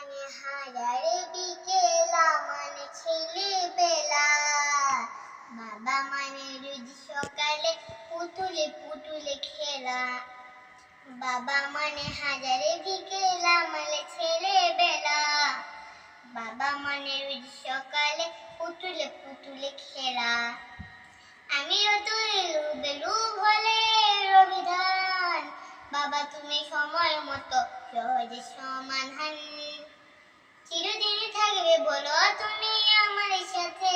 মানে হাজারে বিকেল মানে ছেলেবেলা, বাবা মানে রোজ সকালে পুতুলে পুতুলে খেলা। বাবা মানে হাজারে বিকেল মানে ছেলেবেলা, বাবা মানে রোজ সকালে পুতুলে পুতুলে খেলা। আমিও তুই এলু বেলু ভোলে অভিধান, বাবা তুমি সময় মতো সহজে সমাধান। চিরদিনই থাকবে বলো তুমি আমার সাথে,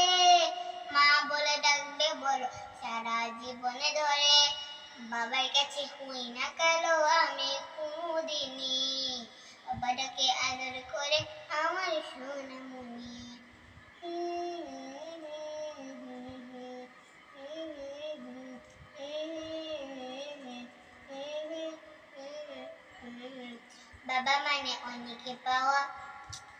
মা বলে ডাকবে বলো সারা জীবনে ধরে। বাবার কাছে হই না কালো আমি কোনদিনই, বাবাটাকে আদর করে আমার সোনামণি। বাবা মানে অনেকে পাওয়া,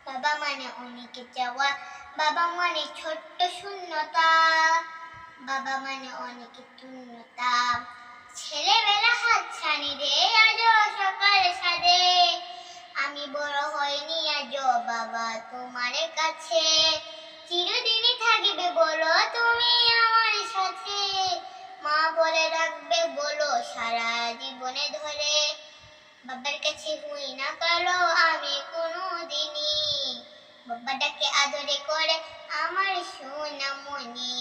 বাবা মানে অনেকে চাওয়া, বাবা মানে ছোট্ট শূন্যতা, বাবা মানে অনেকে শূন্যতা। ছেলেবেলা হাতছানি রে আজও সকালে সাদে, আমি বড় হইনি আজও বাবা তোমার কাছে। চিরদিনই থাকবে বলো তুমি আমার সাথে, মা বলে রাখবে বলো সারা জীবনে ধরে। বাবার কাছে হই না কালো আমি কোনদিনই, বাবাটাকে আদরে করে আমার সোনামণি।